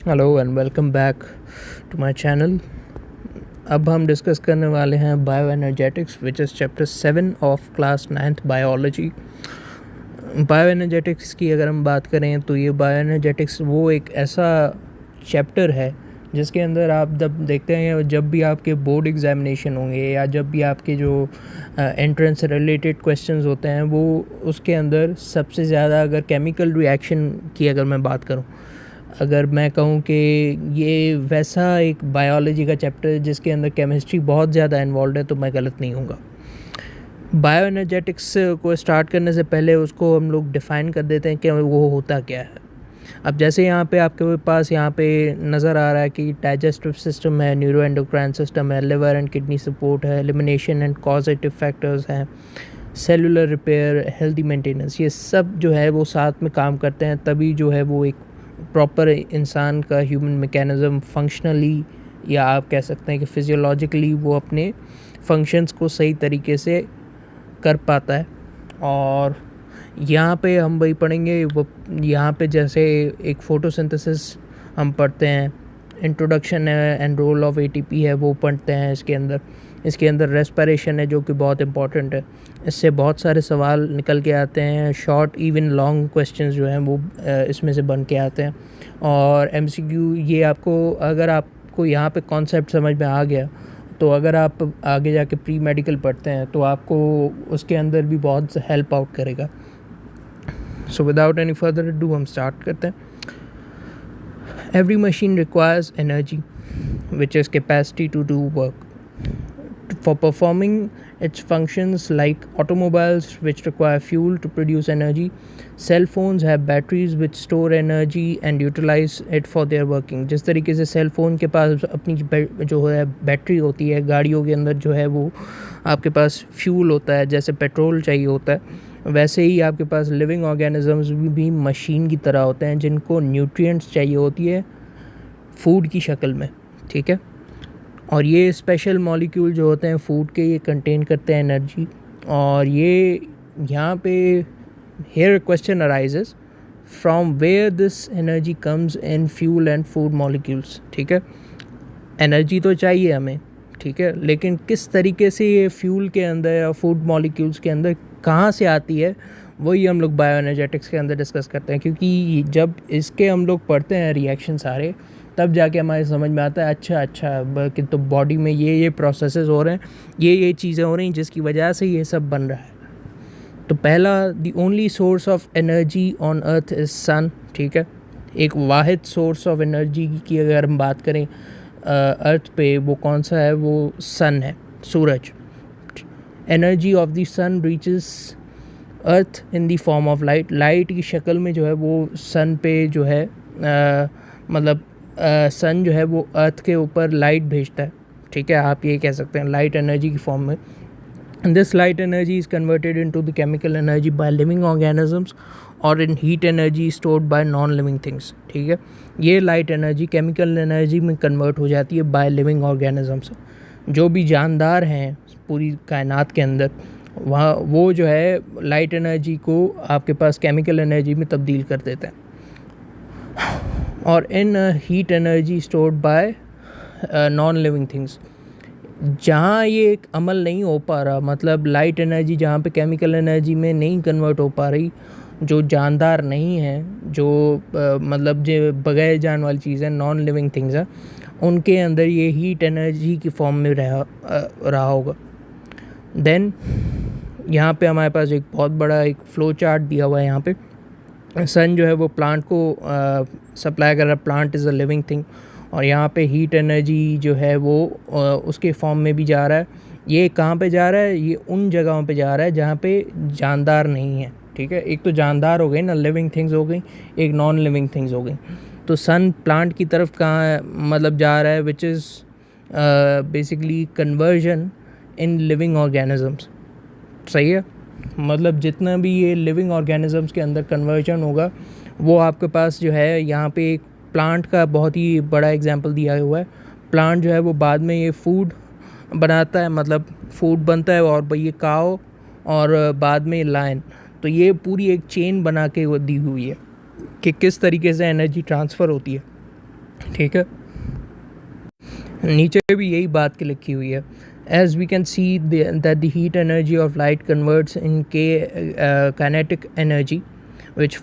Hello and welcome back to my channel. अब हम discuss करने वाले हैं bio energetics which is chapter 7 of class 9th biology. Bio energetics की अगर हम बात करें तो ये बायो एनर्जेटिक्स वो एक ऐसा चैप्टर है जिसके अंदर आप जब देखते हैं, जब भी आपके बोर्ड एग्जामिनेशन होंगे या जब भी आपके जो एंट्रेंस रिलेटेड क्वेश्चंस होते हैं, वो उसके अंदर सबसे ज़्यादा अगर केमिकल रिएक्शन की अगर मैं बात करूं, अगर मैं कहूँ कि ये वैसा एक बायोलॉजी का चैप्टर है जिसके अंदर केमिस्ट्री बहुत ज़्यादा इन्वॉल्व है, तो मैं गलत नहीं हूँगा। बायो एनर्जेटिक्स को स्टार्ट करने से पहले उसको हम लोग डिफ़ाइन कर देते हैं कि वो होता क्या है। अब जैसे यहाँ पे आपके पास यहाँ पे नज़र आ रहा है कि डाइजेस्टिव सिस्टम है, न्यूरो एंडोक्राइन सिस्टम है, लिवर एंड किडनी सपोर्ट है, एलिमिनेशन एंड कॉजेटिव फैक्टर्स हैं, सेलुलर रिपेयर, हेल्दी मेंटेनेंस, ये सब जो है वो साथ में काम करते हैं, तभी जो है वो एक प्रॉपर इंसान का ह्यूमन मैकेनिज़्म फंक्शनली, या आप कह सकते हैं कि फिजियोलॉजिकली वो अपने फंक्शंस को सही तरीके से कर पाता है। और यहाँ पे हम वही पढ़ेंगे, वो यहाँ पे जैसे एक फ़ोटोसिंथेसिस हम पढ़ते हैं, इंट्रोडक्शन है एंड रोल ऑफ एटीपी है वो पढ़ते हैं। इसके अंदर रेस्पिरेशन है जो कि बहुत इंपॉर्टेंट है। इससे बहुत सारे सवाल निकल के आते हैं, शॉर्ट इवन लॉन्ग क्वेश्चंस जो हैं वो इसमें से बन के आते हैं। और एमसीक्यू, ये आपको अगर आपको यहाँ पे कॉन्सेप्ट समझ में आ गया, तो अगर आप आगे जाके प्री मेडिकल पढ़ते हैं तो आपको उसके अंदर भी बहुत हेल्प आउट करेगा। So without any further do हम स्टार्ट करते हैं। Every machine requires energy which is capacity to do work for performing its functions, like automobiles which require fuel to produce energy. Cell phones have batteries which store energy and utilize it for their working. जिस तरीके से cell phone के पास अपनी जो है battery होती है, गाड़ियों के अंदर जो है वो आपके पास फ्यूल होता है, जैसे पेट्रोल चाहिए होता है, वैसे ही आपके पास लिविंग ऑर्गेनिजम्स भी मशीन की तरह होते हैं जिनको न्यूट्रिएंट्स चाहिए होती है फूड की शक्ल में। ठीक है, और ये स्पेशल मॉलिक्यूल जो होते हैं फूड के, ये कंटेन करते हैं एनर्जी। और ये यहाँ पे here question arises from where this energy comes in fuel and food molecules. ठीक है, एनर्जी तो चाहिए हमें, ठीक है, लेकिन किस तरीके से ये फ्यूल के अंदर या फूड मॉलिक्यूल्स के अंदर कहाँ से आती है, वही हम लोग बायो एनर्जेटिक्स के अंदर डिस्कस करते हैं। क्योंकि जब इसके हम लोग पढ़ते हैं रिएक्शन सारे, तब जाके हमारे समझ में आता है अच्छा कि तो बॉडी में ये प्रोसेसेस हो रहे हैं, ये चीज़ें हो रही हैं जिसकी वजह से ये सब बन रहा है। तो पहला, the only source of energy on earth is सन। ठीक है, एक वाहिद सोर्स ऑफ एनर्जी की अगर हम बात करें अर्थ पे, वो कौन सा है, वो सन है, सूरज। Energy of the sun reaches earth in the form of light. Light की शक्ल में जो है वो सन पे जो है मतलब सन जो है वो अर्थ के ऊपर लाइट भेजता है। ठीक है, आप ये कह सकते हैं लाइट एनर्जी की फॉर्म में। This light energy is converted into the chemical energy by living organisms और in heat energy stored by non living things. ठीक है, ये लाइट एनर्जी केमिकल एनर्जी में कन्वर्ट हो जाती है बाय लिविंग ऑर्गेनिजम्स। जो भी जानदार हैं पूरी कायनात के अंदर, वहाँ वो जो है लाइट एनर्जी को आपके पास केमिकल एनर्जी में तब्दील कर देते हैं। और in heat energy stored by non living things, जहाँ ये एक अमल नहीं हो पा रहा, मतलब लाइट एनर्जी जहाँ पे केमिकल एनर्जी में नहीं कन्वर्ट हो पा रही, जो जानदार नहीं है, जो मतलब जो बगैर जान वाली चीज़ है, नॉन लिविंग थिंग्स है, उनके अंदर ये हीट एनर्जी की फॉर्म में रहा होगा। देन यहाँ पे हमारे पास एक बहुत बड़ा एक फ़्लो चार्ट दिया हुआ है। यहाँ पे सन जो है वो प्लांट को सप्लाई कर रहा है, plant is a living thing. और यहाँ पे हीट एनर्जी जो है वो उसके फॉर्म में भी जा रहा है। ये कहाँ पे जा रहा है, ये उन जगहों पे जा रहा है जहाँ पे जानदार नहीं है। ठीक है, एक तो जानदार हो गई ना, लिविंग थिंग्स हो गई, एक नॉन लिविंग थिंग्स हो गई। तो सन प्लांट की तरफ कहाँ मतलब जा रहा है, which is basically conversion in living organisms. सही है, मतलब जितना भी ये लिविंग ऑर्गेनिजम्स के अंदर कन्वर्जन होगा, वो आपके पास जो है यहाँ पे एक प्लांट का बहुत ही बड़ा एग्जांपल दिया हुआ है। प्लांट जो है वो बाद में ये फूड बनाता है, मतलब फूड बनता है, और ये काओ और बाद में लायन। तो ये पूरी एक चेन बना के वो दी हुई है कि किस तरीके से एनर्जी ट्रांसफ़र होती है। ठीक है, नीचे भी यही बात की लिखी हुई है. As we can see that the heat energy of light converts in kinetic energy which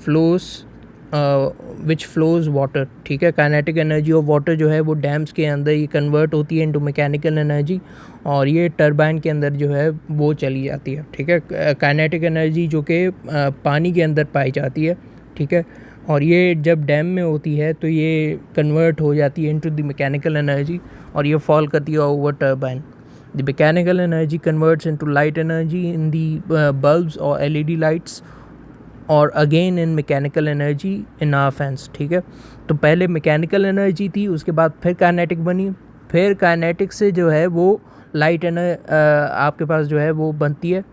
flows water. ठीक है, काइनेटिक एनर्जी ऑफ वाटर जो है वो डैम्स के अंदर ये कन्वर्ट होती है इनटू मैकेनिकल एनर्जी, और ये टरबाइन के अंदर जो है वो चली जाती है. ठीक है, काइनेटिक एनर्जी जो कि पानी के अंदर पाई जाती है. ठीक है, और ये जब डैम में होती है तो ये कन्वर्ट हो जाती है इनटू द मैकेनिकल एनर्जी, और ये फॉल करती है over turbine. The mechanical energy converts into light energy in the bulbs or LED lights, और again in mechanical energy in our fans. ठीक है, तो पहले मैकेनिकल एनर्जी थी, उसके बाद फिर काइनेटिक बनी, फिर काइनेटिक से जो है वो लाइट आपके पास जो है वो बनती है.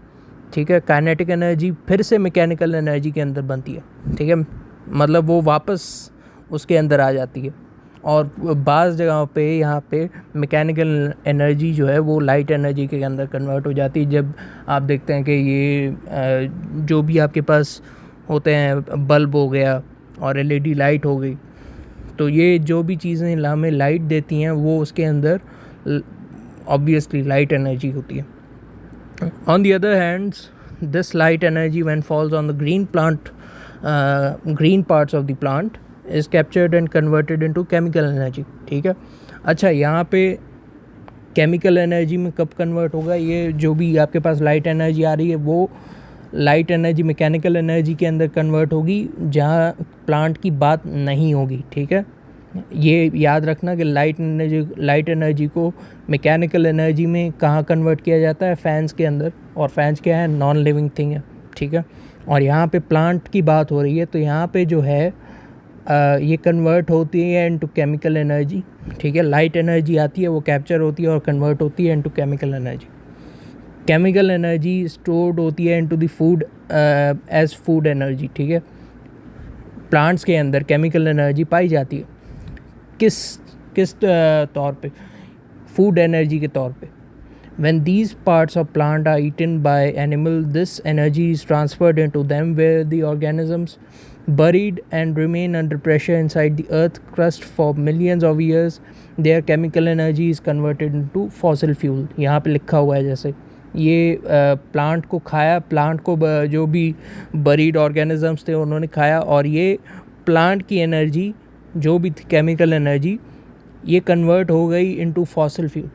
ठीक है, काइनेटिक एनर्जी फिर से मैकेनिकल एनर्जी के अंदर बनती है. ठीक है, मतलब वो वापस उसके अंदर आ जाती है, और बाज़ जगहों पे यहाँ पे मैकेनिकल एनर्जी जो है वो लाइट एनर्जी के अंदर कन्वर्ट हो जाती है. जब आप देखते हैं कि ये जो भी आपके पास होते हैं, बल्ब हो गया और LED लाइट हो गई, तो ये जो भी चीज़ें हमें लाइट देती हैं वो उसके अंदर ऑब्वियसली लाइट एनर्जी होती है. On the other hands, this light energy when falls on the green parts of the plant is captured and converted into chemical energy. ठीक है, अच्छा यहाँ पे केमिकल एनर्जी में कब कन्वर्ट होगा? ये जो भी आपके पास लाइट एनर्जी आ रही है वो लाइट एनर्जी मैकेनिकल एनर्जी के अंदर कन्वर्ट होगी जहाँ प्लांट की बात नहीं होगी. ठीक है, ये याद रखना कि लाइट एनर्जी को मैकेनिकल एनर्जी में कहाँ कन्वर्ट किया जाता है? फैंस के अंदर, और फैंस क्या है? नॉन लिविंग थिंग है. ठीक है, और यहाँ पे प्लांट की बात हो रही है, तो यहाँ पे जो है ये कन्वर्ट होती है इनटू केमिकल एनर्जी. ठीक है, लाइट एनर्जी आती है, वो कैप्चर होती है और कन्वर्ट होती है into chemical energy. Chemical energy stored होती है into the food as food energy. ठीक है, प्लांट्स के अंदर केमिकल एनर्जी पाई जाती है किस तौर पे? फूड एनर्जी के तौर पे. When these parts of plant are eaten by animal, this energy is transferred into them, where the organisms buried and remain under pressure inside the earth crust for millions of years. Their chemical energy is converted into fossil fuel. यहाँ पे लिखा हुआ है जैसे ये plant को खाया, plant को जो भी बरीड ऑर्गेनिजम्स थे उन्होंने खाया, और ये प्लांट की एनर्जी जो भी थी केमिकल एनर्जी ये कन्वर्ट हो गई into fossil fuel.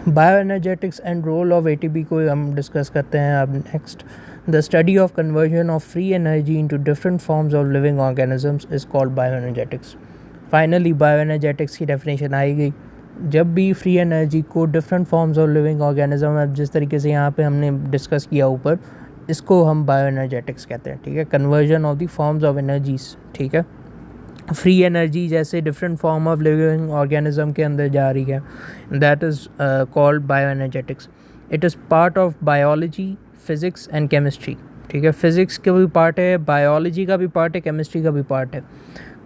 Bioenergetics and role of ATP को हम डिस्कस करते हैं अब next. The study of conversion of free energy into different forms of living organisms is called bioenergetics. Finally bioenergetics की definition आई गई. जब भी फ्री एनर्जी को different forms of living organism, अब जिस तरीके से यहाँ पे हमने डिस्कस किया ऊपर, इसको हम बायोएनर्जेटिक्स कहते हैं. ठीक है, conversion of the forms of energies. ठीक है, फ्री एनर्जी जैसे different form of living organism के अंदर जा रही है, that is called bioenergetics. It is part of biology, physics and chemistry. ठीक है, फिज़िक्स का भी पार्ट है, बायोलॉजी का भी पार्ट है, केमिस्ट्री का भी पार्ट है.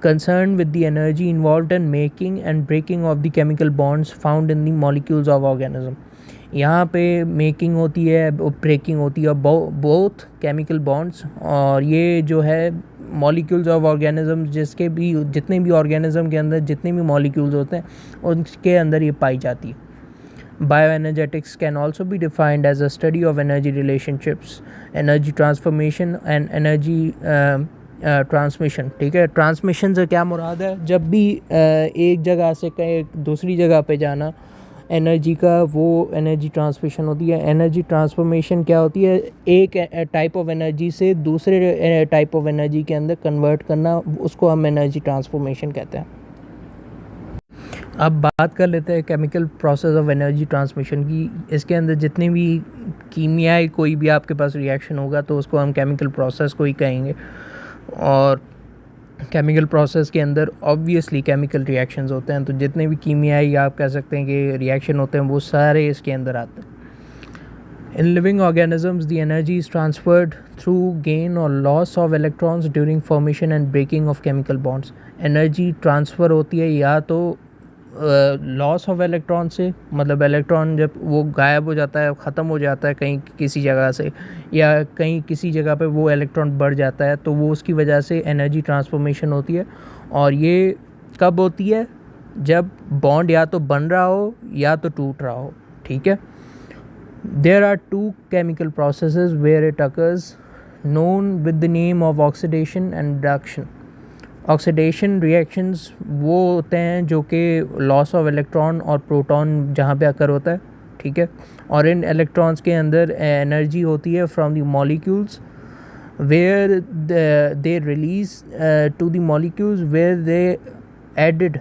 Concerned with the energy involved in making and breaking of the chemical bonds found in the molecules of organism. यहाँ पे मेकिंग होती है, ब्रेकिंग होती है, बोथ केमिकल बॉन्ड्स, और ये जो है मॉलिक्यूल्स ऑफ ऑर्गेनिज्म, जिसके भी जितने भी ऑर्गेनिज्म के अंदर जितने भी मॉलिक्यूल्स होते हैं उनके अंदर ये पाई जाती है. Bioenergetics can also be defined as a study of energy relationships, energy transformation and energy transmission. ठीक है, ट्रांसमिशन से क्या मुराद है? जब भी एक जगह से कहीं दूसरी जगह पे जाना एनर्जी का, वो एनर्जी ट्रांसमिशन होती है. एनर्जी ट्रांसफॉर्मेशन क्या होती है? एक टाइप ऑफ एनर्जी से दूसरे टाइप ऑफ एनर्जी के अंदर कन्वर्ट करना, उसको हम एनर्जी ट्रांसफॉर्मेशन कहते हैं. अब बात कर लेते हैं chemical process of energy transmission की. इसके अंदर जितने भी कीमियाई कोई भी आपके पास रिएक्शन होगा तो उसको हम केमिकल प्रोसेस को ही कहेंगे. और केमिकल प्रोसेस के अंदर ऑब्वियसली केमिकल रिएक्शंस होते हैं, तो जितने भी कीमियाई आप कह सकते हैं कि रिएक्शन होते हैं वो सारे इसके अंदर आते हैं. In living organisms the energy is transferred through gain और loss of electrons during formation and breaking of chemical bonds. Energy transfer होती है या तो लॉस ऑफ इलेक्ट्रॉन से, मतलब इलेक्ट्रॉन जब वो गायब हो जाता है, ख़त्म हो जाता है कहीं किसी जगह से, या कहीं किसी जगह पे वो इलेक्ट्रॉन बढ़ जाता है, तो वो उसकी वजह से एनर्जी ट्रांसफॉर्मेशन होती है। और ये कब होती है? जब बॉन्ड या तो बन रहा हो या तो टूट रहा हो, ठीक है। There are two chemical processes where it occurs, known with the name of oxidation and reduction. Oxidation reactions वो होते हैं जो कि लॉस ऑफ इलेक्ट्रॉन और प्रोटॉन जहाँ पे अकर होता है, ठीक है। और इन इलेक्ट्रॉन्स के अंदर एनर्जी होती है from the molecules where they release to the molecules where they added.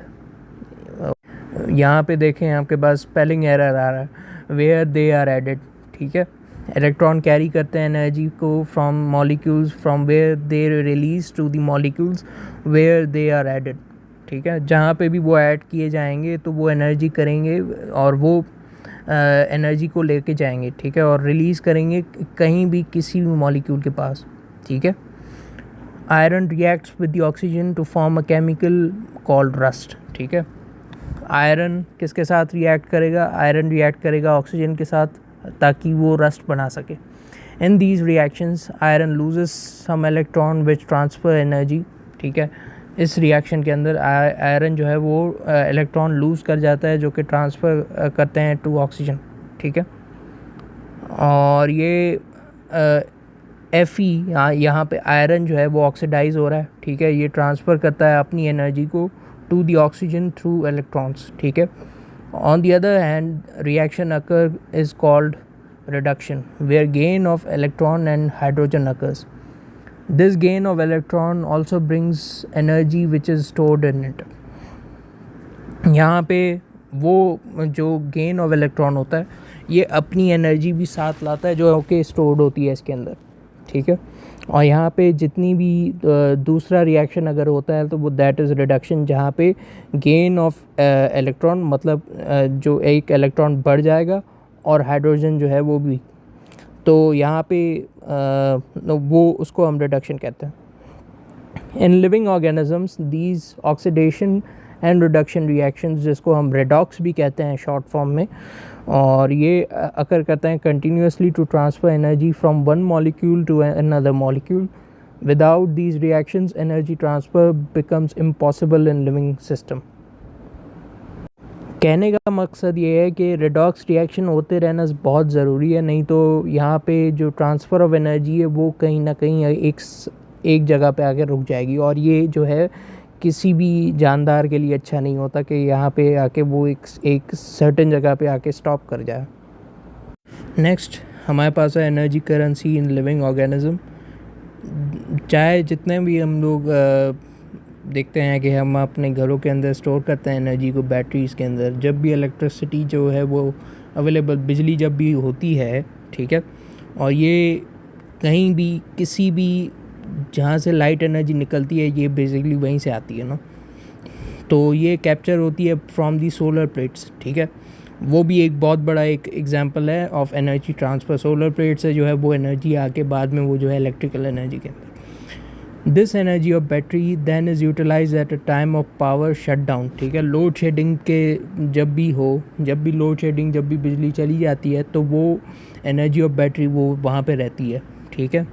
यहाँ पे देखें आपके पास स्पेलिंग एरर आ रहा है, वेयर दे आर एडेड, ठीक है। इलेक्ट्रॉन कैरी करते हैं एनर्जी को from molecules from where they release to the molecules where they are added, ठीक है। जहाँ पे भी वो ऐड किए जाएंगे तो वो एनर्जी करेंगे और वो एनर्जी को लेके जाएंगे, ठीक है, और रिलीज़ करेंगे कहीं भी किसी भी मॉलिक्यूल के पास, ठीक है। Iron reacts with the oxygen to form a chemical called rust, ठीक है। आयरन किसके साथ रिएक्ट करेगा? आयरन रिएक्ट करेगा ऑक्सीजन के साथ ताकि वो रस्ट बना सके। In these reactions iron loses some electron which transfer energy, ठीक है। इस रिएक्शन के अंदर आयरन जो है वो इलेक्ट्रॉन लूज़ कर जाता है जो कि ट्रांसफ़र करते हैं टू ऑक्सीजन, ठीक है। और ये Fe यहाँ पे आयरन जो है वो ऑक्सीडाइज हो रहा है, ठीक है। ये ट्रांसफ़र करता है अपनी एनर्जी को to the oxygen through electrons, ठीक है। On the other hand reaction occur is called reduction where gain of electron and hydrogen occurs. This gain of electron also brings energy which is stored in it. यहाँ पे वो जो gain of electron होता है ये अपनी energy भी साथ लाता है जो कि स्टोर्ड होती है इसके अंदर, ठीक है। और यहाँ पे जितनी भी दूसरा रिएक्शन अगर होता है तो वो दैट इज़ रिडक्शन, जहाँ पे गेन ऑफ इलेक्ट्रॉन मतलब जो एक इलेक्ट्रॉन बढ़ जाएगा और हाइड्रोजन जो है वो भी, तो यहाँ पे वो उसको हम रिडक्शन कहते हैं। In living organisms these oxidation and reduction reactions, जिसको हम रेडॉक्स भी कहते हैं शॉर्ट फॉर्म में, और ये अकर करते हैं continuously to transfer energy from one molecule to another molecule. Without these reactions energy transfer becomes impossible in living system. कहने का मकसद ये है कि रेडॉक्स रिएक्शन होते रहना बहुत ज़रूरी है, नहीं तो यहाँ पे जो ट्रांसफ़र ऑफ एनर्जी है वो कहीं ना कहीं एक जगह पे आके रुक जाएगी, और ये जो है किसी भी जानदार के लिए अच्छा नहीं होता कि यहाँ पे आके वो एक सर्टेन जगह पे आके स्टॉप कर जाए। नेक्स्ट हमारे पास है energy currency in living organism. चाहे जितने भी हम लोग देखते हैं कि हम अपने घरों के अंदर स्टोर करते हैं एनर्जी को बैटरीज़ के अंदर, जब भी इलेक्ट्रिसिटी जो है वो अवेलेबल, बिजली जब भी होती है, ठीक है, और ये कहीं भी किसी भी जहाँ से लाइट एनर्जी निकलती है ये बेसिकली वहीं से आती है ना, तो ये कैप्चर होती है फ्रॉम दी सोलर प्लेट्स, ठीक है। वो भी एक बहुत बड़ा एक एग्जांपल है of energy transfer. Solar plate से जो है वो एनर्जी आके बाद में वो जो है इलेक्ट्रिकल एनर्जी के अंदर, this energy of battery then is utilize at a time of power shut down, ठीक है। लोड शेडिंग के जब भी लोड शेडिंग, जब भी बिजली चली जाती है तो वो एनर्जी ऑफ बैटरी वो वहाँ पे रहती है, ठीक है।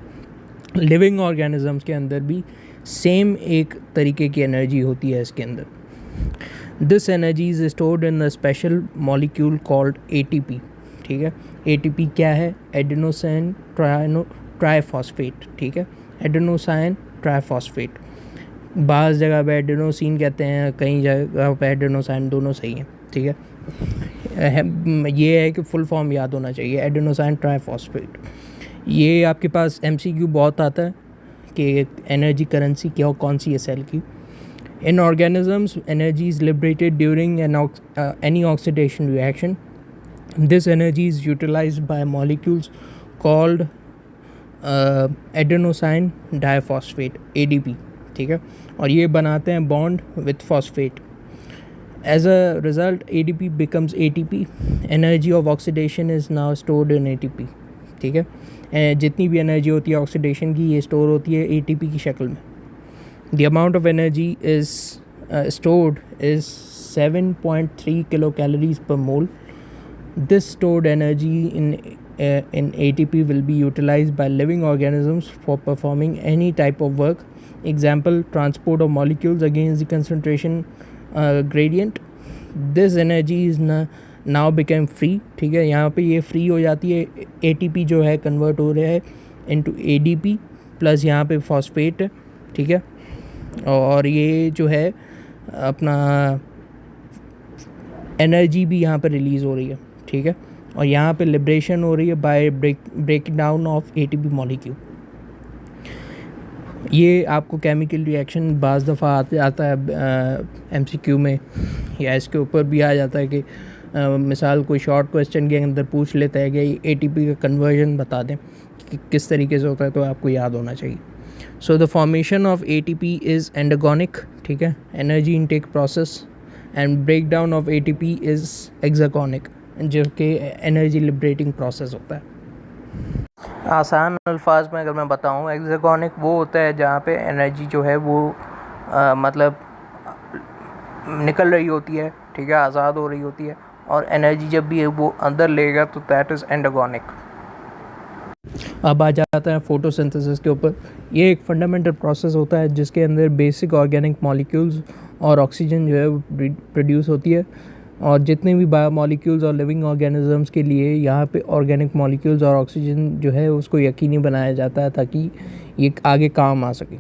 लिविंग ऑर्गेनिजम्स के अंदर भी सेम एक तरीके की एनर्जी होती है इसके अंदर। This energy is stored in a special molecule called ATP, ठीक है। ATP क्या है? एडेनोसिन ट्राइफॉस्फेट, ठीक है। एडेनोसिन ट्राइफॉस्फेट, बाज़ जगह पे एडेनोसिन कहते हैं, कई जगह पे एडेनोसिन, दोनों सही हैं, ठीक है। ये है कि फुल फॉर्म याद होना चाहिए, एडेनोसिन ट्राइफॉस्फेट। ये आपके पास MCQ बहुत आता है कि एनर्जी करेंसी क्या कौन सी है सेल की। In organisms energy is liberated during any oxidation reaction. This energy is utilise by molecules called adenosine diphosphate, ADP, ठीक है। और ये बनाते हैं bond with phosphate. As a result ADP becomes ATP। Energy of oxidation is now stored in ATP, ठीक है। जितनी भी एनर्जी होती है ऑक्सीडेशन की ये स्टोर होती है ATP की शक्ल में। The amount of energy is stored is 7.3 kilocalories per mole. This stored energy in ATP will be utilized by living organisms for performing any type of work. Example, transport of molecules against the concentration gradient. This energy is now became free. ठीक है, यहाँ पे ये free हो जाती है. ATP जो है कन्वर्ट हो रहा है इनटू ADP प्लस यहाँ पे फॉस्फेट. ठीक है, और ये जो है अपना एनर्जी भी यहाँ पे रिलीज़ हो रही है. ठीक है, और यहाँ पे लिब्रेशन हो रही है by break down of ATP molecule. ये आपको केमिकल रिएक्शन बाज़ दफ़ा आता है MCQ में या इसके ऊपर भी आ जाता है कि मिसाल कोई शॉर्ट क्वेश्चन के अंदर पूछ लेता है कि ATP का कन्वर्जन बता दें कि किस तरीके से होता है, तो आपको याद होना चाहिए. So the formation of ATP is endergonic. ठीक है, energy intake process, and break down of ATP is exergonic, जो कि एनर्जी लिबरेटिंग प्रोसेस होता है. आसान अल्फाज में अगर मैं बताऊँ, एक्सागोनिक वो होता है जहाँ पे एनर्जी जो है वो मतलब निकल रही होती है. ठीक है, आज़ाद हो रही होती है, और एनर्जी जब भी वो अंदर लेगा तो दैट इज़ एंडोगोनिक. अब आ जाता है फोटोसिंथेसिस के ऊपर. ये एक फंडामेंटल प्रोसेस होता है जिसके अंदर बेसिक ऑर्गेनिक मॉलिक्यूल्स और ऑक्सीजन जो है वो प्रोड्यूस होती है. और जितने भी बायोमॉलिक्यूल्स और लिविंग ऑर्गेनिजम्स के लिए यहाँ पे ऑर्गेनिक मॉलिक्यूल्स और ऑक्सीजन जो है उसको यकीनी बनाया जाता है ताकि ये आगे काम आ सके.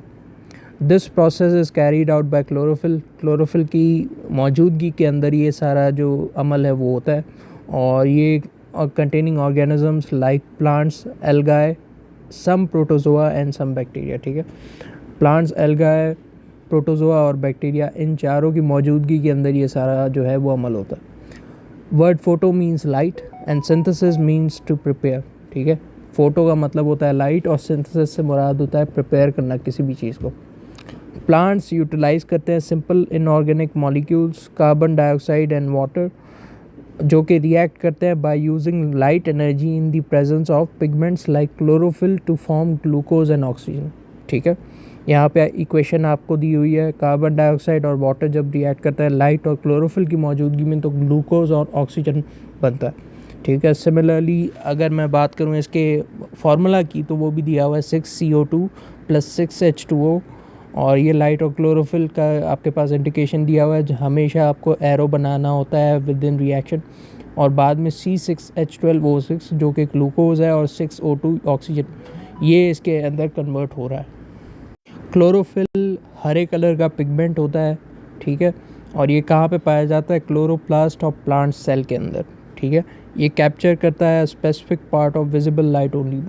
This process is carried out by chlorophyll. Chlorophyll की मौजूदगी के अंदर ये सारा जो अमल है वो होता है. और ये containing organisms like plants, algae, some protozoa and some bacteria. ठीक है, plants, algae, प्रोटोजोआ और बैक्टीरिया, इन चारों की मौजूदगी के अंदर ये सारा जो है वो अमल होता है. Word photo means light and synthesis means to prepare. ठीक है, फ़ोटो का मतलब होता है लाइट और सिंथेसिस से मुराद होता है प्रिपेयर करना किसी भी चीज़ को. प्लांट्स यूटिलाइज़ करते हैं simple inorganic molecules, carbon dioxide and water, जो कि रिएक्ट करते हैं by using light energy in the presence of pigments like chlorophyll to form glucose and oxygen. ठीक है, यहाँ पे इक्वेशन आपको दी हुई है. कार्बन डाइऑक्साइड और वाटर जब रिएक्ट करता है लाइट और क्लोरोफिल की मौजूदगी में तो ग्लूकोज और ऑक्सीजन बनता है. ठीक है, सिमिलरली अगर मैं बात करूँ इसके फार्मूला की तो वो भी दिया हुआ है 6CO2 + 6H2O. और ये लाइट और क्लोरोफिल का आपके पास इंडिकेशन दिया हुआ है. हमेशा आपको एरो बनाना होता है विद इन रिएक्शन. और बाद में C6H12O6 जो कि ग्लूकोज है और 6O2 ऑक्सीजन, ये इसके अंदर कन्वर्ट हो रहा है. क्लोरोफिल हरे कलर का पिगमेंट होता है. ठीक है, और ये कहाँ पे पाया जाता है? क्लोरोप्लास्ट ऑफ प्लांट सेल के अंदर. ठीक है, ये कैप्चर करता है specific part of visible light only.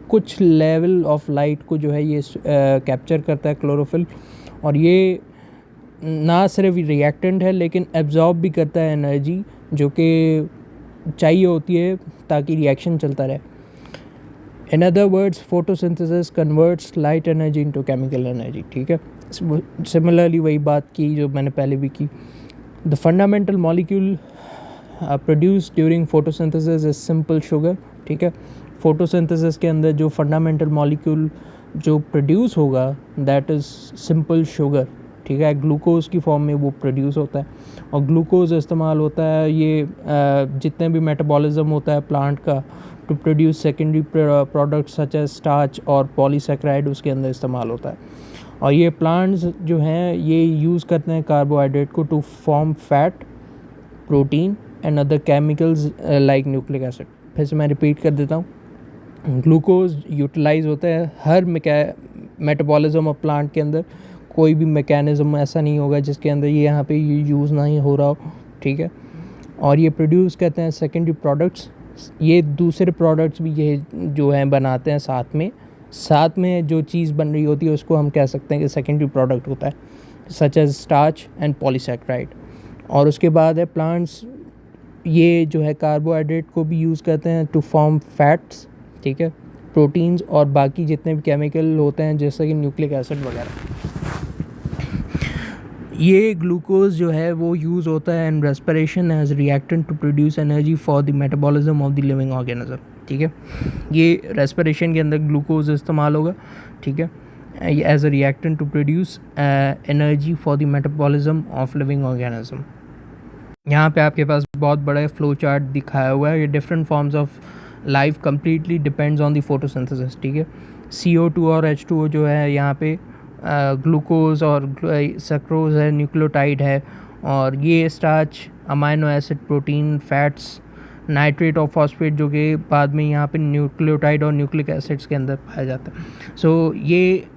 कुछ लेवल ऑफ लाइट को जो है ये कैप्चर करता है क्लोरोफिल. और ये ना सिर्फ रिएक्टेंट है लेकिन एब्जॉर्ब भी करता है एनर्जी जो कि चाहिए होती है ताकि रिएक्शन चलता रहे. In other words, photosynthesis converts light energy into chemical energy. ठीक है, सिमिलरली वही बात की जो मैंने पहले भी की. The fundamental molecule produce during photosynthesis is simple sugar. ठीक है, फोटोसिंथेसिस के अंदर जो फंडामेंटल मॉलिक्यूल जो प्रोड्यूस होगा दैट इज़ सिंपल शुगर. ठीक है, ग्लूकोज की फॉर्म में वो प्रोड्यूस होता है. और ग्लूकोज इस्तेमाल होता है ये जितने भी मेटाबॉलिज्म होता है प्लांट का to produce secondary products such as starch और पॉलीसैकेराइड उसके अंदर इस्तेमाल होता है. और ये प्लांट्स जो हैं ये यूज़ करते हैं कार्बोहाइड्रेट को to form fat, protein and other chemicals like nucleic acid. फिर से मैं रिपीट कर देता हूँ, ग्लूकोज यूटिलाइज होता है हर मेटाबॉलिज्म ऑफ प्लांट के अंदर. कोई भी मैकेनिज़्म ऐसा नहीं होगा जिसके अंदर ये यहाँ पे यूज़ नहीं हो रहा हो. ठीक है, और ये प्रोड्यूस करते हैं सेकेंडरी प्रोडक्ट्स. ये दूसरे प्रोडक्ट्स भी ये जो हैं बनाते हैं साथ में जो चीज़ बन रही होती है उसको हम कह सकते हैं कि सेकेंडरी प्रोडक्ट होता है such as starch and polysaccharide. और उसके बाद है प्लांट्स ये जो है कार्बोहाइड्रेट को भी यूज़ करते हैं टू फॉर्म फैट्स. ठीक है, प्रोटीन्स और बाकी जितने भी केमिकल होते हैं जैसे कि न्यूक्लिक एसिड वगैरह. ये ग्लूकोज जो है वो यूज़ होता है in respiration as reactant to produce energy for the metabolism of the living organism. ठीक है, ये रेस्पिरेशन के अंदर ग्लूकोज इस्तेमाल होगा. ठीक है, as a reactant to produce energy for the metabolism of living organism. यहाँ पे आपके पास बहुत बड़ा फ्लो चार्ट दिखाया हुआ है. ये different forms of life completely depends on the photosynthesis. ठीक है, CO2 और H2O जो है यहाँ पे ग्लूकोज और सक्रोज है, न्यूक्लियोटाइड है, और ये starch, amino acid, protein, fats, nitrate और फॉस्फेट जो कि बाद में यहाँ पे न्यूक्लियोटाइड और न्यूक्लिक एसिड्स के अंदर पाया जाता है. सो ये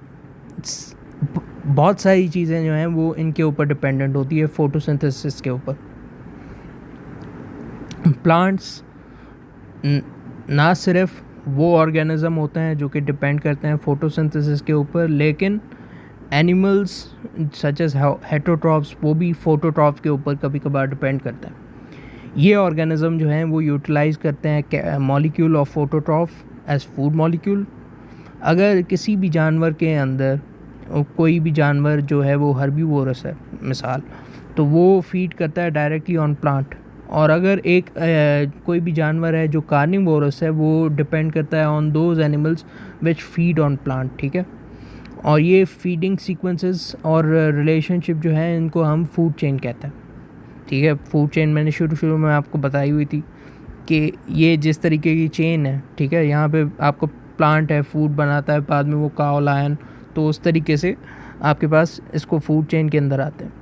बहुत सारी चीज़ें जो हैं वो इनके ऊपर डिपेंडेंट होती है, फोटोसिंथेसिस के ऊपर. प्लांट्स ना सिर्फ वो ऑर्गेनिज्म होते हैं जो कि डिपेंड करते हैं फोटोसिंथेसिस के ऊपर, लेकिन एनिमल्स सच एज हेटरोट्रॉप्स वो भी फोटोट्रॉप के ऊपर कभी कभार डिपेंड करते हैं. ये ऑर्गेनिज्म जो हैं वो यूटिलाइज करते हैं molecule of phototroph as food molecule. अगर किसी भी जानवर के अंदर कोई भी जानवर जो है वो हर्बीवोरस है मिसाल, तो वो फीड करता है डायरेक्टली ऑन प्लांट. और अगर एक कोई भी जानवर है जो कार्निवोरस है, वो डिपेंड करता है on those animals which feed on plant. ठीक है, और ये फीडिंग सीक्वेंसेस और रिलेशनशिप जो है इनको हम फूड चेन कहते हैं. ठीक है, फूड चेन मैंने शुरू में आपको बताई हुई थी कि ये जिस तरीके की चेन है. ठीक है, यहाँ पे आपको प्लांट है, फूड बनाता है, बाद में वो काउ लायन, तो उस तरीके से आपके पास इसको फूड चेन के अंदर आते हैं.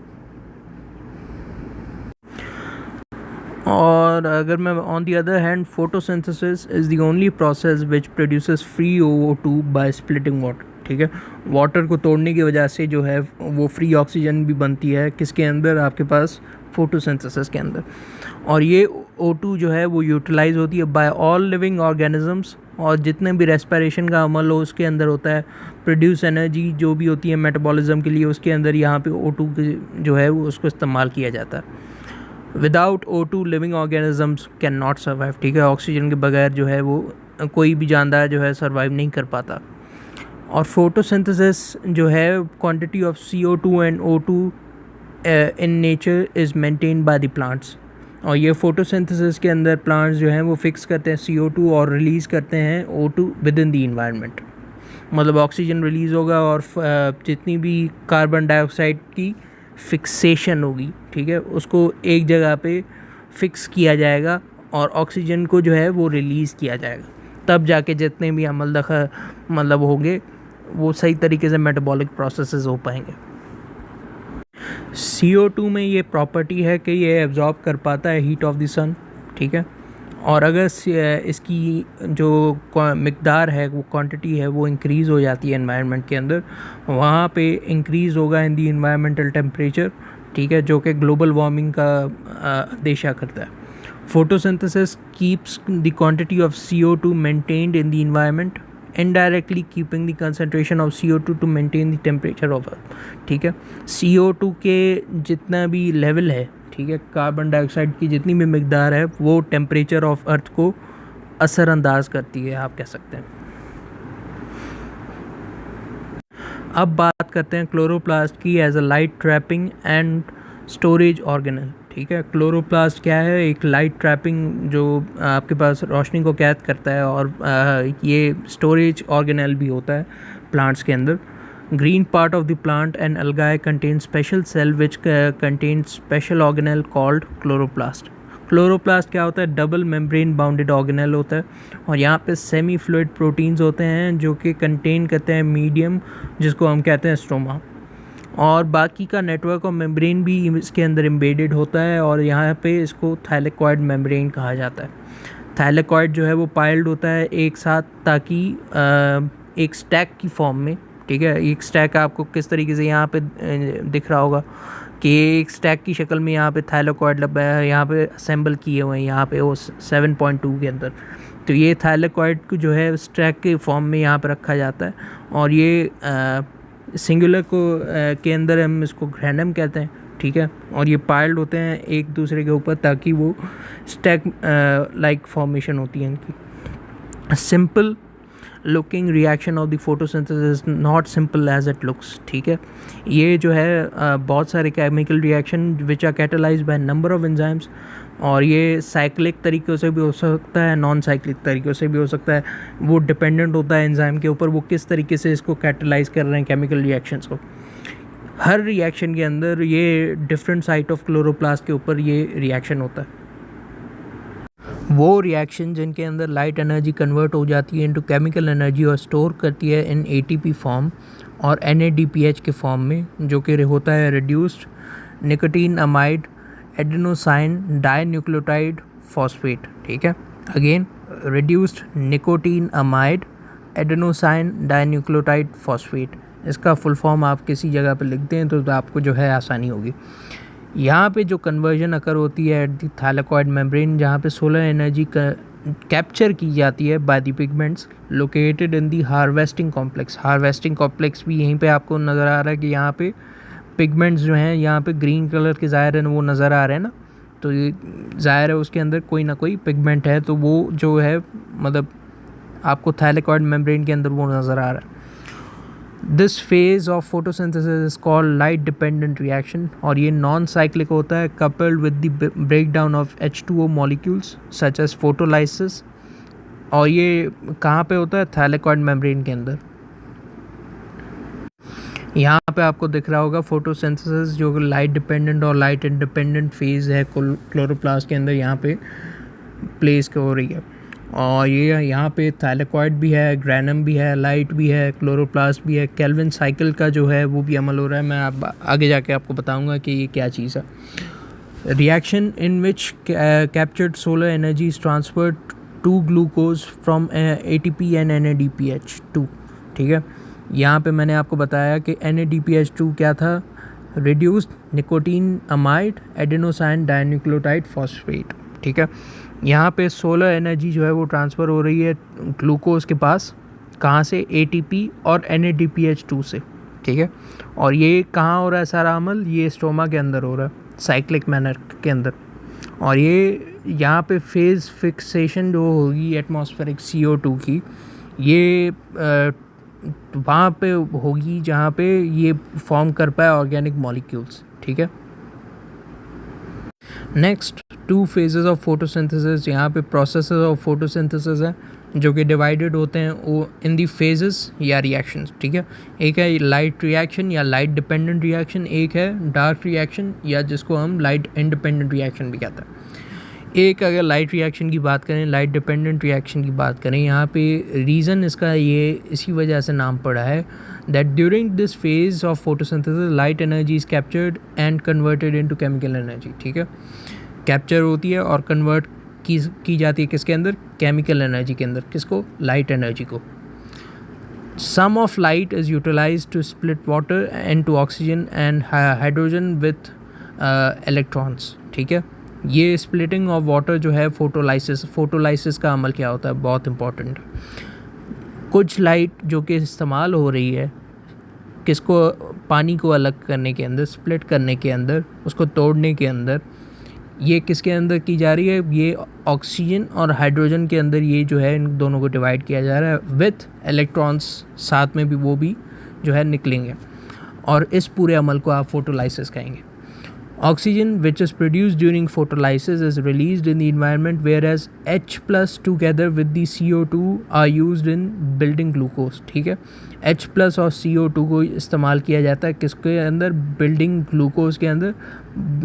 और अगर मैं on the other hand, photosynthesis is the only process which produces free CO2 by splitting water. ठीक है, वाटर को तोड़ने की वजह से जो है वो फ्री ऑक्सीजन भी बनती है. किसके अंदर? आपके पास फोटोसिंथेसिस के अंदर. और ये O2 जो है वो यूटिलाइज होती है बाय ऑल लिविंग ऑर्गेनिजम्स, और जितने भी रेस्पिरेशन का अमल हो उसके अंदर होता है. प्रोड्यूस एनर्जी जो भी होती है मेटाबॉलिज्म के लिए, उसके अंदर यहाँ पे O2 जो है वो उसको इस्तेमाल किया जाता है. Without O2 living organisms can not survive. ठीक है, ऑक्सीजन के बगैर जो है वो कोई भी जानदार जो है सर्वाइव नहीं कर पाता. और फोटोसिंथेसिस जो है, quantity of CO2 and O2 in nature is maintained by the plants. और ये फोटोसिंथेसिस के अंदर प्लांट्स जो हैं वो फिक्स करते हैं CO2 और रिलीज़ करते हैं O2 with in the environment. मतलब ऑक्सीजन रिलीज़ होगा और जितनी भी कार्बन डाइऑक्साइड की फिक्सेशन होगी, ठीक है, उसको एक जगह पे फिक्स किया जाएगा और ऑक्सीजन को जो है वो रिलीज़ किया जाएगा. तब जाके जितने भी अमल मतलब होंगे वो सही तरीके से मेटाबॉलिक प्रोसेसेस हो पाएंगे. CO2 में ये प्रॉपर्टी है कि ये एब्जॉर्ब कर पाता है हीट ऑफ द सन. ठीक है, और अगर इसकी जो मिकदार है, वो क्वांटिटी है, वो इंक्रीज़ हो जाती है एनवायरनमेंट के अंदर, वहाँ पे इंक्रीज़ होगा इन दी इन्वायरमेंटल टेम्परेचर. ठीक है, जो कि ग्लोबल वार्मिंग का अंदेशा करता है. Photosynthesis keeps the quantity of CO2 maintained in the environment, indirectly keeping the concentration of CO2 to maintain the temperature of earth. ठीक है, CO2 के जितना भी लेवल है, ठीक है, कार्बन डाइऑक्साइड की जितनी भी मिकदार है, वो टेम्परेचर ऑफ अर्थ को असरअंदाज करती है, आप कह सकते हैं. अब बात करते हैं क्लोरोप्लास्ट की as a light trapping and storage organelle. ठीक है, क्लोरोप्लास्ट क्या है? एक लाइट ट्रैपिंग जो आपके पास रोशनी को कैद करता है, और ये स्टोरेज ऑर्गेनल भी होता है प्लांट्स के अंदर. Green part of the plant and algae contains special cell which contains special organelle called chloroplast. Chloroplast क्या होता है? डबल मेम्ब्रेन बाउंडेड ऑर्गेनल होता है, और यहाँ पे सेमी फ्लूइड प्रोटीन्स होते हैं जो कि कंटेन करते हैं मीडियम, जिसको हम कहते हैं स्ट्रोमा. और बाकी का नेटवर्क और मेम्ब्रेन भी इसके अंदर एम्बेडेड होता है, और यहाँ पे इसको थाइलेकॉइड मेम्ब्रेन कहा जाता है. थाइलेकॉइड जो है वो पाइल्ड होता है एक साथ, ताकि एक स्टैक की फॉर्म में. ठीक है, एक स्टैक आपको किस तरीके से यहाँ पे दिख रहा होगा कि एक स्टैक की शक्ल में यहाँ पे थाइलेकॉइड यहाँ पे असेंबल किए हुए हैं, यहाँ पे वो 7.2 के अंदर. तो ये थाइलेकॉइड को जो है स्टैक के फॉर्म में यहाँ पे रखा जाता है, और ये सिंगुलर को के अंदर हम इसको ग्रैंडम कहते हैं. ठीक है, और ये पाइल्ड होते हैं एक दूसरे के ऊपर, ताकि वो स्टैक लाइक फॉर्मेशन होती है इनकी. Simple looking reaction of the photosynthesis is not simple as it looks, ठीक है। ये जो है बहुत सारे chemical reaction which are catalysed by number of enzymes, और ये साइक्लिक तरीक़ों से भी हो सकता है, नॉन साइक्लिक तरीक़ों से भी हो सकता है। वो डिपेंडेंट होता है एंजाइम के ऊपर, वो किस तरीके से इसको कैटलाइज कर रहे हैं केमिकल रिएक्शंस को। हर रिएक्शन के अंदर ये डिफरेंट साइट ऑफ क्लोरोप्लास्ट के ऊपर ये रिएक्शन होता है। वो रिएक्शन जिनके अंदर लाइट एनर्जी कन्वर्ट हो जाती है इनटू केमिकल एनर्जी और स्टोर करती है इन एटीपी फॉर्म और NADPH के फॉर्म में, जो कि होता है reduced nicotine amide adenosine dinucleotide phosphate, ठीक है। Again reduced nicotine amide adenosine dinucleotide phosphate, इसका फुल फॉर्म आप किसी जगह पे लिखते हैं तो आपको जो है आसानी होगी। यहाँ पे जो कन्वर्जन अकर होती है एट द थैलेकॉइड मेम्ब्रेन, जहाँ पे सोलर एनर्जी कैप्चर की जाती है by the pigments located in the harvesting complex. Harvesting complex भी यहीं पे आपको नज़र आ रहा है कि यहाँ पे पिगमेंट्स जो हैं यहाँ पे ग्रीन कलर के ज़ाहिर है वो नज़र आ रहे हैं ना, तो ये ज़ाहिर है उसके अंदर कोई ना कोई पिगमेंट है, तो वो जो है मतलब आपको थैलेकॉइड मेम्ब्रेन के अंदर वो नज़र आ रहा है। This phase of photosynthesis is called light dependent reaction, और ये नॉन साइक्लिक होता है, coupled with the break down of H2O molecules such as photolysis. और ये कहाँ पे होता है? थैलेकॉइड मेम्ब्रेन के अंदर। यहाँ पे आपको दिख रहा होगा फोटोसिंथेसिस जो लाइट डिपेंडेंट और लाइट इंडिपेंडेंट फेज है क्लोरोप्लास्ट के अंदर यहाँ पे प्लेस हो रही है। और ये यहाँ पे थैलेकॉइड भी है, ग्रैनम भी है, लाइट भी है, क्लोरोप्लास्ट भी है, केल्विन साइकिल का जो है वो भी अमल हो रहा है। मैं आगे जाके आपको बताऊंगा कि ये क्या चीज़ है। Reaction in which captured solar energy is transferred to glucose from ATP and NADPH2, ठीक है। यहाँ पे मैंने आपको बताया कि NADPH2 क्या था? Reduced nicotine amide adenosine dinucleotide phosphate, ठीक है। यहाँ पे सोलर एनर्जी जो है वो ट्रांसफ़र हो रही है ग्लूकोज के पास, कहाँ से? ATP और NADPH2 से, ठीक है। और ये कहाँ हो रहा है सारा अमल? ये स्टोमा के अंदर हो रहा है, साइक्लिक मैनर के अंदर। और ये यहाँ पे फेज़ फिक्सेशन जो होगी एटमॉस्फेरिक CO2 की, ये वहाँ पे होगी जहाँ पे ये फॉर्म कर पाए ऑर्गेनिक मॉलिक्यूल्स, ठीक है। नेक्स्ट 2 फेजेस ऑफ फोटोसिंथेसिस, यहाँ पे प्रोसेसेस ऑफ फोटोसिंथेसिस है जो कि डिवाइडेड होते हैं वो इन दी फेजेस या रिएक्शंस, ठीक है। एक है लाइट रिएक्शन या लाइट डिपेंडेंट रिएक्शन, एक है डार्क रिएक्शन या जिसको हम लाइट इंडिपेंडेंट रिएक्शन भी कहते हैं। एक अगर लाइट रिएक्शन की बात करें, लाइट डिपेंडेंट रिएक्शन की बात करें, यहाँ पे रीज़न इसका ये इसी वजह से नाम पड़ा है that during this phase of photosynthesis light energy is captured and converted into chemical energy, ठीक है। कैप्चर होती है और कन्वर्ट की जाती है किसके अंदर? केमिकल एनर्जी के अंदर। किसको? लाइट एनर्जी को। Some of light is utilised to split water into oxygen and hydrogen with electrons, ठीक है। ये स्प्लिटिंग ऑफ वाटर जो है फोटोलाइसिस का अमल क्या होता है? बहुत इंपॉर्टेंट। कुछ लाइट जो कि इस्तेमाल हो रही है किसको? पानी को अलग करने के अंदर, स्प्लिट करने के अंदर, उसको तोड़ने के अंदर, ये किसके अंदर की जा रही है? ये ऑक्सीजन और हाइड्रोजन के अंदर ये जो है इन दोनों को डिवाइड किया जा रहा है विथ इलेक्ट्रॉन्स, साथ में भी वो भी जो है निकलेंगे, और इस पूरे अमल को आप फोटोलाइसिस कहेंगे। Oxygen which is produced during photolysis is released in the environment, whereas H plus together with the CO2 are used in building glucose, ठीक है। H plus और CO2 को इस्तेमाल किया जाता है किसके अंदर? बिल्डिंग ग्लूकोज के अंदर,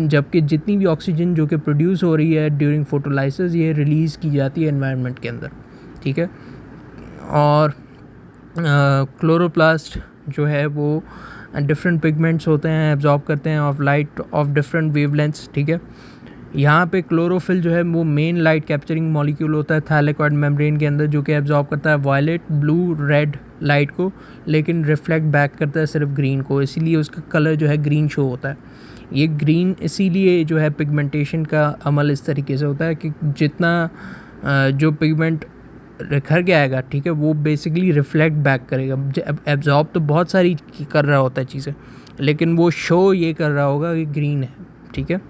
जबकि जितनी भी ऑक्सीजन जो कि प्रोड्यूस हो रही है ड्यूरिंग फोटोलाइसिस ये रिलीज़ की जाती है एनवायरनमेंट के अंदर, ठीक है। और क्लोरोप्लास्ट जो है वो डिफरेंट पिगमेंट्स होते हैं, एब्जॉर्ब करते हैं of light of different wavelengths, ठीक है। यहाँ पे क्लोरोफिल जो है वो मेन लाइट कैप्चरिंग मॉलिक्यूल होता है थैलेकॉइड मेम्ब्रेन के अंदर, जो कि एब्जॉर्ब करता है वायलेट, ब्लू, रेड लाइट को, लेकिन रिफ्लेक्ट बैक करता है सिर्फ ग्रीन को, इसीलिए उसका कलर जो है ग्रीन शो होता है। ये ग्रीन इसीलिए जो है पिगमेंटेशन का अमल इस तरीके से होता है कि जितना जो पिगमेंट निखर के आएगा, ठीक है, वो बेसिकली रिफ्लेक्ट बैक करेगा। एब्जॉर्ब तो बहुत सारी कर रहा होता है चीज़ें, लेकिन वो शो ये कर रहा होगा कि ग्रीन है, ठीक है।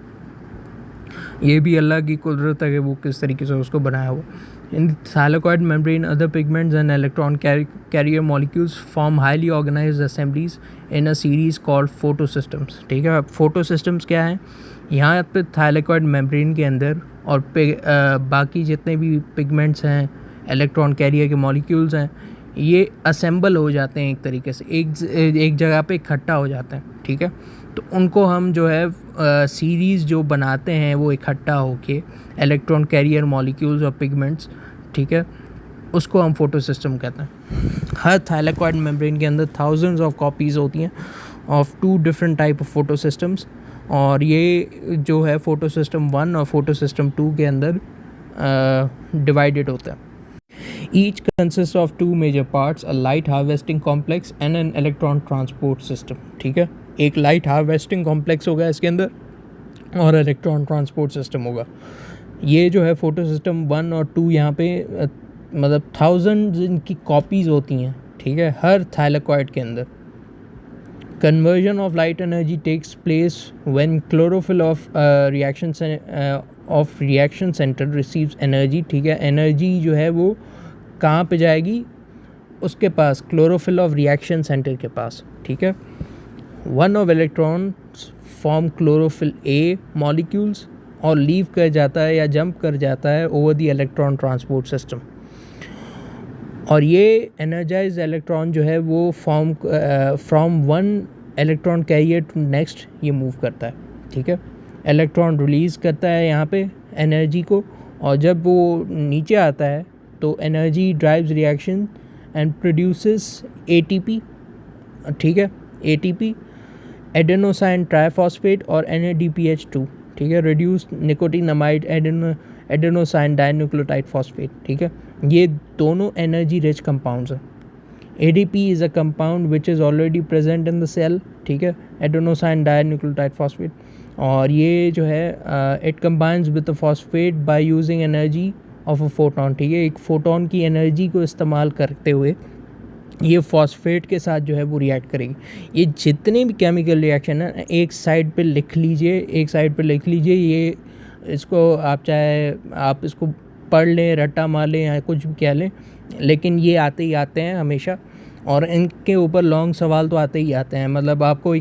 ये भी अल्लाह की कुदरत है कि वो किस तरीके से उसको बनाया हुआ। In the thylakoid membrane, other pigments and electron carrier molecules form highly organized assemblies in a series called photosystems. ठीक है, अब photosystems क्या है? यहाँ पे thylakoid membrane के अंदर और बाकी जितने भी पिगमेंट्स हैं, इलेक्ट्रॉन कैरियर के मॉलिक्यूल्स हैं, ये असेंबल हो जाते हैं एक तरीके से, एक जगह पे इकट्ठा हो जाते हैं. ठीक है, तो उनको हम जो है सीरीज़ जो बनाते हैं वो इकट्ठा होके इलेक्ट्रॉन कैरियर मॉलिक्यूल्स और पिगमेंट्स, ठीक है, उसको हम फोटो सिस्टम कहते हैं. हर थाइलाकॉइड मेम्ब्रेन के अंदर थाउजेंड्स ऑफ कॉपीज़ होती हैं of 2 different type of photo systems, और ये जो है फोटो सिस्टम 1 और फोटो सिस्टम 2 के अंदर डिवाइडेड होता है. Each consist of 2 major parts, a light harvesting complex and an electron transport system. ठीक है, एक लाइट हार्वेस्टिंग कॉम्प्लेक्स होगा इसके अंदर और इलेक्ट्रॉन ट्रांसपोर्ट सिस्टम होगा. ये जो है फोटो सिस्टम 1 और 2 यहाँ पे मतलब थाउजेंड इनकी कॉपीज़ होती हैं. ठीक है, हर थाइलाकॉइड के अंदर. Conversion of light energy takes place when chlorophyll of reaction centre receives energy. ठीक है, एनर्जी जो है वो कहाँ पे जाएगी? उसके पास, क्लोरोफिल ऑफ रिएक्शन सेंटर के पास. ठीक है, one of electrons form chlorophyll A molecules और लीव कर जाता है या जंप कर जाता है over the electron transport system. और ये एनर्जाइज इलेक्ट्रॉन जो है वो from one electron carrier to next ये मूव करता है. ठीक है, इलेक्ट्रॉन रिलीज़ करता है यहाँ पे एनर्जी को, और जब वो नीचे आता है तो energy drives reaction and produces ATP. ठीक है, ATP, एडेनोसाइन ट्राइफॉस्फेट और NADPH2. ठीक है, reduced nicotinamide adenosine dinucleotide phosphate. ठीक है, ये दोनों एनर्जी रिच कंपाउंड्स हैं. ADP is a compound which is already present in the cell. ठीक है, एडेनोसाइन डाइन्यूक्लियोटाइड फॉस्फेट, और ये जो है it combines with the phosphate by using energy of a photon. ठीक है, एक फोटोन की एनर्जी को इस्तेमाल करते हुए ये फॉस्फेट के साथ जो है वो रिएक्ट करेगी. ये जितने भी केमिकल रिएक्शन है एक साइड पे लिख लीजिए. ये इसको आप चाहे आप इसको पढ़ लें, रट्टा मार लें या कुछ भी कह लें, लेकिन ये आते ही आते हैं हमेशा, और इनके ऊपर लॉन्ग सवाल तो आते ही आते हैं. मतलब आपको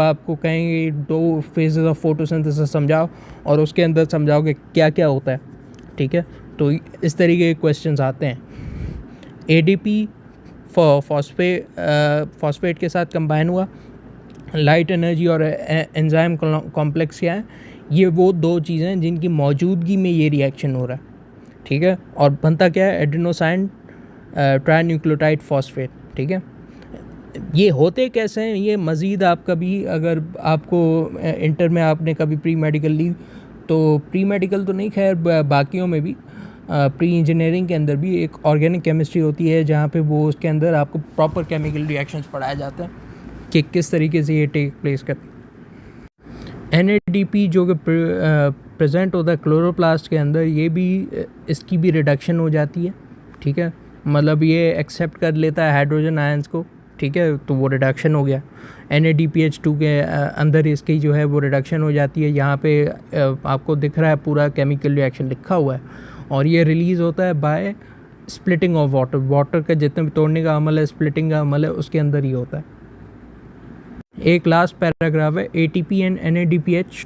आपको कहेंगे 2 फेजेस ऑफ फोटोसिंथेसिस समझाओ, और उसके अंदर समझाओगे क्या क्या होता है. ठीक है, तो इस तरीके के क्वेश्चंस आते हैं. ADP फॉस्फेट के साथ कंबाइन हुआ. लाइट एनर्जी और एंजाइम कॉम्प्लेक्स क्या है? ये वो 2 चीज़ें हैं जिनकी मौजूदगी में ये रिएक्शन हो रहा है. ठीक है, और बनता क्या है? Adenosine trinucleotide phosphate. ठीक है, ये होते कैसे हैं? ये मज़ीद आप कभी, अगर आपको इंटर में आपने कभी प्री मेडिकल ली, तो प्री मेडिकल तो नहीं, खैर बाकियों में भी, प्री इंजीनियरिंग के अंदर भी एक ऑर्गेनिक केमिस्ट्री होती है जहाँ पे वो उसके अंदर आपको प्रॉपर केमिकल रिएक्शंस पढ़ाया जाता है कि किस तरीके से ये टेक प्लेस करते हैं. NADP जो कि प्रेजेंट होता है क्लोरोप्लास्ट के अंदर, ये भी इसकी भी रिडक्शन हो जाती है. ठीक है, मतलब ये एक्सेप्ट कर लेता है हाइड्रोजन आयंस को. ठीक है, तो वो रिडक्शन हो गया. NADPH2 के अंदर इसकी जो है वो रिडक्शन हो जाती है. यहाँ पे आपको दिख रहा है पूरा केमिकल रिएक्शन लिखा हुआ है, और ये रिलीज़ होता है बाय स्प्लिटिंग ऑफ वाटर का जितने भी तोड़ने का अमल है, स्प्लिटिंग का अमल है, उसके अंदर ही होता है. एक लास्ट पैराग्राफ है. ATP and NADPH2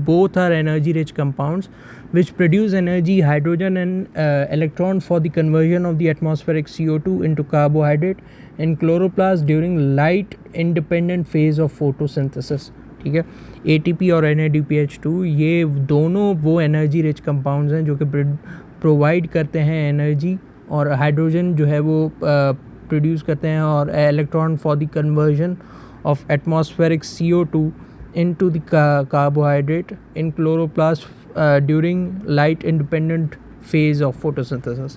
both are energy rich compounds which produce energy, hydrogen and electron for the conversion of the atmospheric CO2 into carbohydrate in chloroplast during light independent phase of photosynthesis. ठीक है, ATP और NADPH2 ये दोनों वो energy rich compounds हैं जो कि provide करते हैं एनर्जी, और हाइड्रोजन जो है वो प्रोड्यूस करते हैं, और electron for the conversion of atmospheric CO2 into the carbohydrate in chloroplast during light independent phase of photosynthesis.